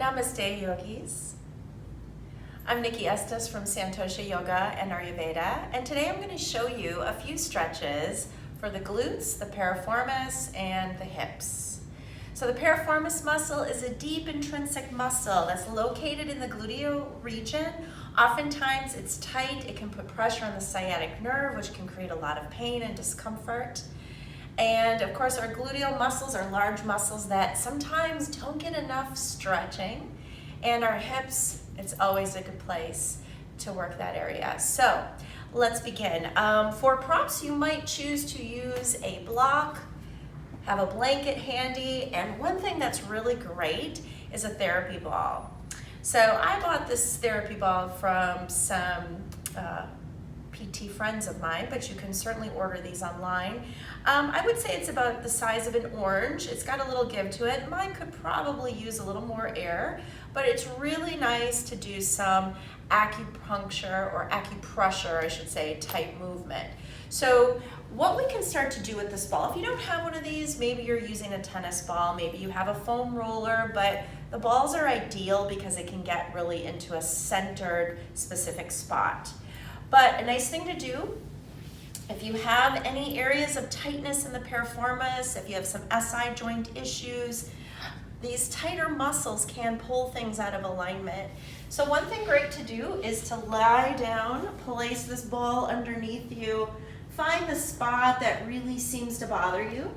Namaste, yogis. I'm Nikki Estes from Santosha Yoga and Ayurveda, and today I'm going to show you a few stretches for the glutes, the piriformis, and the hips. So the piriformis muscle is a deep intrinsic muscle that's located in the gluteal region. Oftentimes it's tight, it can put pressure on the sciatic nerve, which can create a lot of pain and discomfort. And of course our gluteal muscles are large muscles that sometimes don't get enough stretching. And our hips, it's always a good place to work that area. So let's begin. For props, you might choose to use a block, have a blanket handy, and one thing that's really great is a therapy ball. So I bought this therapy ball from some PT friends of mine, but you can certainly order these online. I would say it's about the size of an orange. It's got a little give to it. Mine could probably use a little more air, but it's really nice to do some acupuncture or acupressure, I should say, type movement. So what we can start to do with this ball, if you don't have one of these, maybe you're using a tennis ball, maybe you have a foam roller, but the balls are ideal because it can get really into a centered specific spot. But a nice thing to do, if you have any areas of tightness in the piriformis, if you have some SI joint issues, these tighter muscles can pull things out of alignment. So one thing great to do is to lie down, place this ball underneath you, find the spot that really seems to bother you,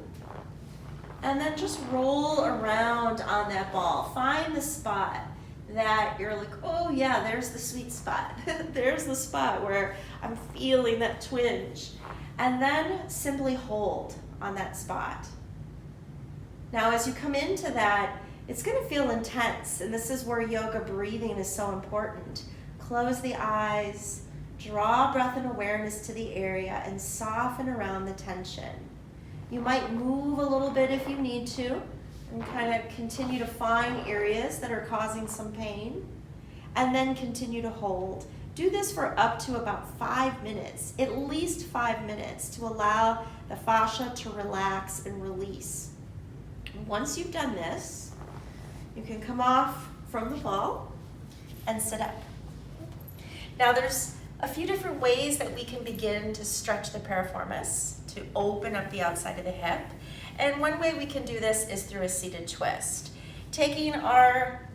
and then just roll around on that ball. Find the spot that you're like, oh yeah, there's the sweet spot. There's the spot where I'm feeling that twinge. And then simply hold on that spot. Now as you come into that, it's going to feel intense, and this is where yoga breathing is so important. Close the eyes, draw breath and awareness to the area, and soften around the tension. You might move a little bit if you need to, and kind of continue to find areas that are causing some pain, and then continue to hold. Do this for up to about 5 minutes, at least 5 minutes, to allow the fascia to relax and release. Once you've done this, you can come off from the ball and sit up. Now there's a few different ways that we can begin to stretch the piriformis to open up the outside of the hip. And one way we can do this is through a seated twist. Taking our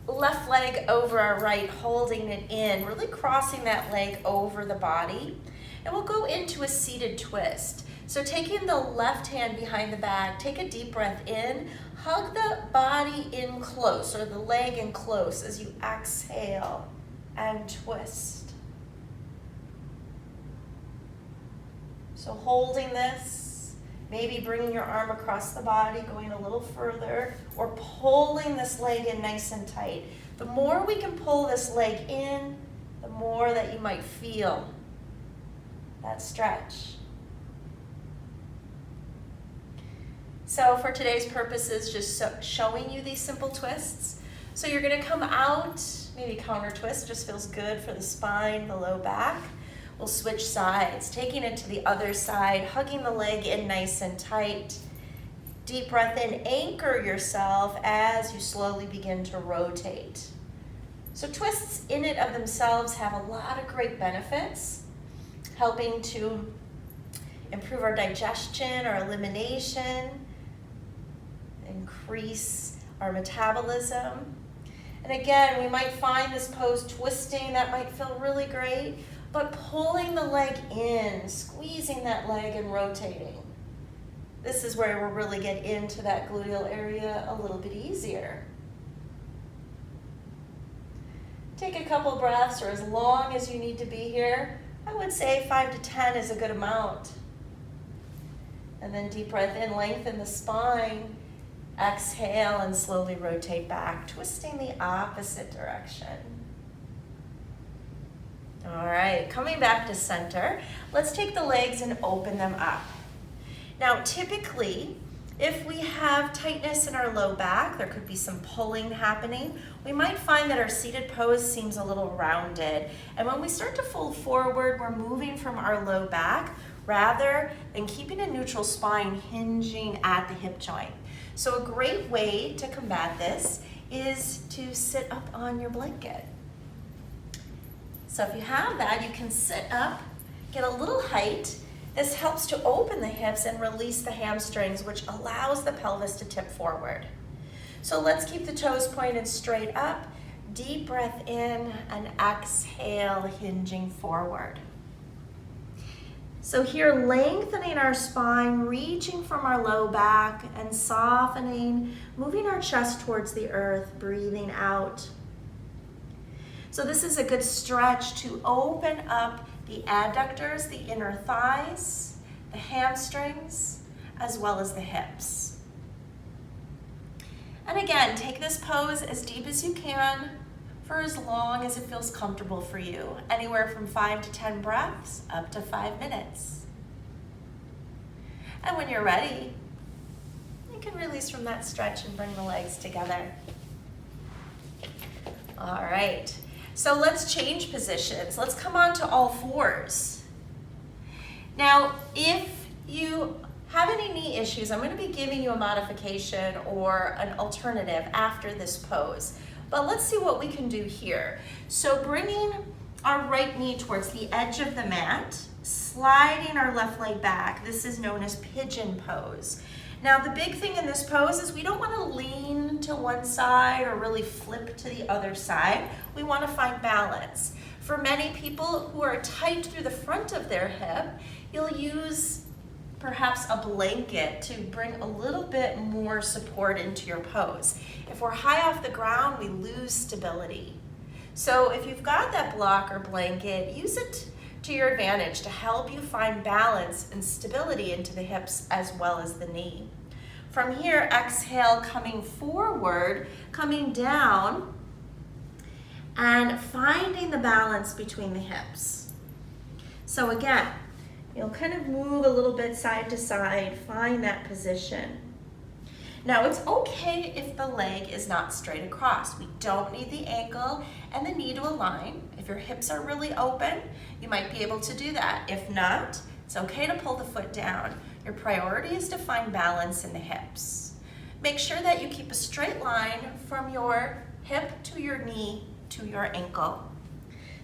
left leg over our right, holding it in, really crossing that leg over the body. And we'll go into a seated twist. So taking the left hand behind the back, take a deep breath in, hug the body in close, or the leg in close as you exhale and twist. So holding this, maybe bringing your arm across the body, going a little further, or pulling this leg in nice and tight. The more we can pull this leg in, the more that you might feel that stretch. So for today's purposes, just showing you these simple twists. So you're gonna come out, maybe counter twist, just feels good for the spine, the low back. We'll switch sides, taking it to the other side, hugging the leg in nice and tight. Deep breath in, anchor yourself as you slowly begin to rotate. So twists in and of themselves have a lot of great benefits, helping to improve our digestion, our elimination, increase our metabolism. And again, we might find this pose twisting, that might feel really great. But pulling the leg in, squeezing that leg and rotating. This is where we'll really get into that gluteal area a little bit easier. Take a couple breaths, or as long as you need to be here. I would say 5 to 10 is a good amount. And then deep breath in, lengthen the spine. Exhale and slowly rotate back, twisting the opposite direction. All right, coming back to center, let's take the legs and open them up. Now, typically, if we have tightness in our low back, there could be some pulling happening. We might find that our seated pose seems a little rounded. And when we start to fold forward, we're moving from our low back rather than keeping a neutral spine hinging at the hip joint. So a great way to combat this is to sit up on your blanket. So if you have that, you can sit up, get a little height. This helps to open the hips and release the hamstrings, which allows the pelvis to tip forward. So let's keep the toes pointed straight up. Deep breath in and exhale, hinging forward. So here, lengthening our spine, reaching from our low back and softening, moving our chest towards the earth, breathing out. So this is a good stretch to open up the adductors, the inner thighs, the hamstrings, as well as the hips. And again, take this pose as deep as you can for as long as it feels comfortable for you. Anywhere from 5 to 10 breaths, up to 5 minutes. And when you're ready, you can release from that stretch and bring the legs together. All right. So let's change positions. Let's come on to all fours. Now, if you have any knee issues, I'm going to be giving you a modification or an alternative after this pose. But let's see what we can do here. So bringing our right knee towards the edge of the mat, sliding our left leg back. This is known as pigeon pose. Now, the big thing in this pose is we don't want to lean to one side or really flip to the other side. We want to find balance. For many people who are tight through the front of their hip, you'll use perhaps a blanket to bring a little bit more support into your pose. If we're high off the ground, we lose stability. So if you've got that block or blanket, use it to your advantage to help you find balance and stability into the hips as well as the knee. From here, exhale, coming forward, coming down, and finding the balance between the hips. So again, you'll kind of move a little bit side to side, find that position. Now, it's okay if the leg is not straight across. We don't need the ankle and the knee to align. If your hips are really open, you might be able to do that. If not, it's okay to pull the foot down. Your priority is to find balance in the hips. Make sure that you keep a straight line from your hip to your knee to your ankle.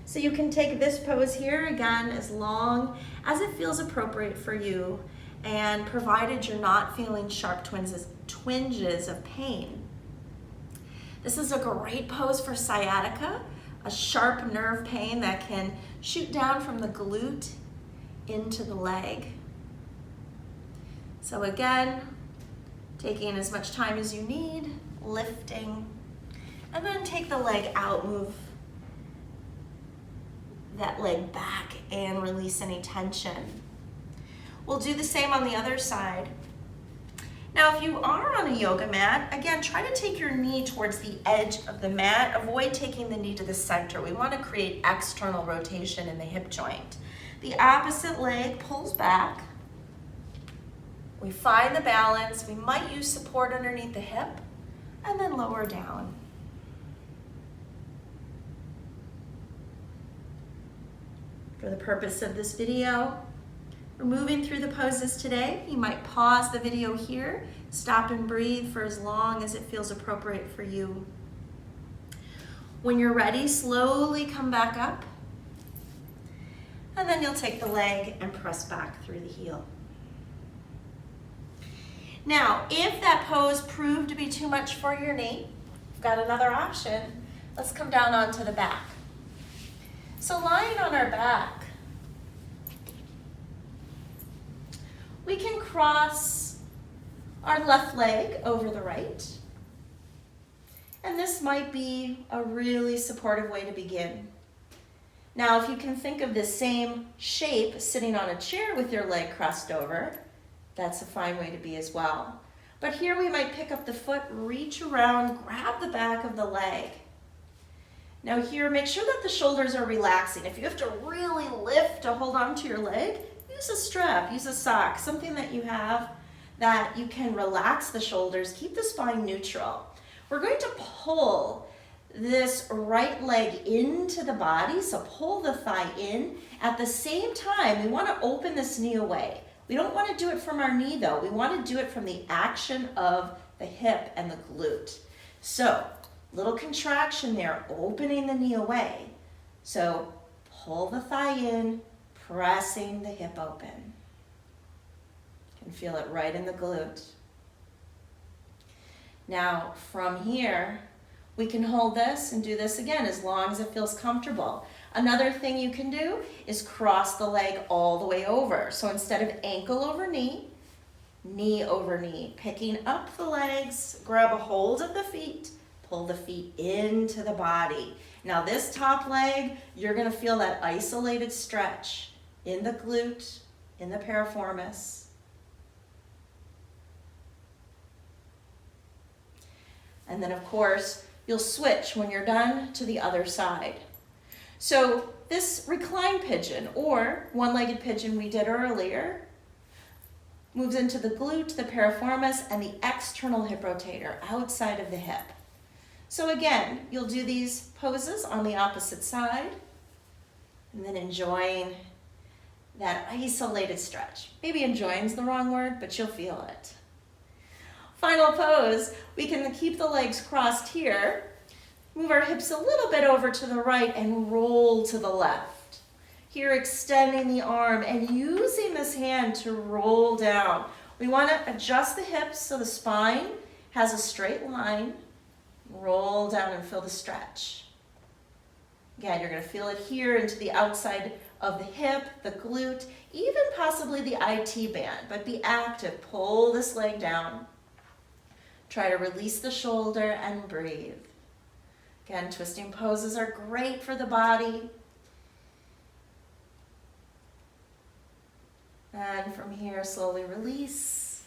So you can take this pose here again as long as it feels appropriate for you, and provided you're not feeling sharp twinges of pain. This is a great pose for sciatica, a sharp nerve pain that can shoot down from the glute into the leg. So again, taking as much time as you need, lifting, and then take the leg out, move that leg back and release any tension. We'll do the same on the other side. Now, if you are on a yoga mat, again, try to take your knee towards the edge of the mat. Avoid taking the knee to the center. We want to create external rotation in the hip joint. The opposite leg pulls back. We find the balance. We might use support underneath the hip and then lower down. For the purpose of this video, we're moving through the poses today. You might pause the video here, stop and breathe for as long as it feels appropriate for you. When you're ready, slowly come back up, and then you'll take the leg and press back through the heel. Now, if that pose proved to be too much for your knee, you've got another option. Let's come down onto the back. So lying on our back, we can cross our left leg over the right. And this might be a really supportive way to begin. Now, if you can think of the same shape sitting on a chair with your leg crossed over, that's a fine way to be as well. But here we might pick up the foot, reach around, grab the back of the leg. Now here, make sure that the shoulders are relaxing. If you have to really lift to hold on to your leg, use a strap, use a sock, something that you have that you can relax the shoulders, keep the spine neutral. We're going to pull this right leg into the body, so pull the thigh in. At the same time, we want to open this knee away. We don't want to do it from our knee though. We want to do it from the action of the hip and the glute. So Little contraction there, opening the knee away. So pull the thigh in, pressing the hip open. You can feel it right in the glute. Now from here, we can hold this and do this again as long as it feels comfortable. Another thing you can do is cross the leg all the way over. So instead of ankle over knee, knee over knee, picking up the legs, grab a hold of the feet, pull the feet into the body. Now this top leg, you're gonna feel that isolated stretch in the glute, in the piriformis. And then of course, you'll switch when you're done to the other side. So this recline pigeon or one-legged pigeon we did earlier moves into the glute, the piriformis, and the external hip rotator outside of the hip. So again, you'll do these poses on the opposite side and then enjoying that isolated stretch. Maybe enjoying's the wrong word, but you'll feel it. Final pose, we can keep the legs crossed here, move our hips a little bit over to the right and roll to the left. Here, extending the arm and using this hand to roll down. We want to adjust the hips so the spine has a straight line. Roll down and feel the stretch. Again, you're going to feel it here into the outside of the hip, the glute, even possibly the IT band, but be active. Pull this leg down. Try to release the shoulder and breathe. Again, twisting poses are great for the body. And from here, slowly release.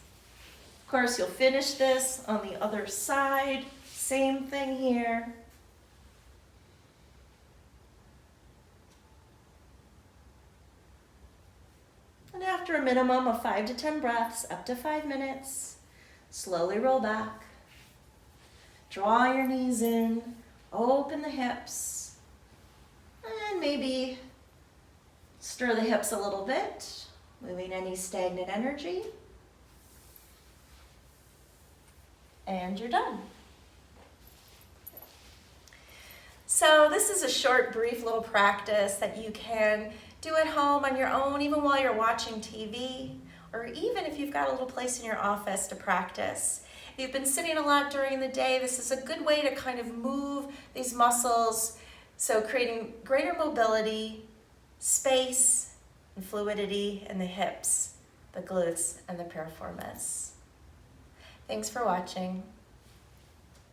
Of course, you'll finish this on the other side. Same thing here. And after a minimum of 5 to 10 breaths, up to 5 minutes, slowly roll back. Draw your knees in, open the hips, and maybe stir the hips a little bit, moving any stagnant energy. And you're done. So this is a short, brief little practice that you can do at home on your own, even while you're watching TV, or even if you've got a little place in your office to practice. If you've been sitting a lot during the day, this is a good way to kind of move these muscles, so creating greater mobility, space, and fluidity in the hips, the glutes, and the piriformis. Thanks for watching.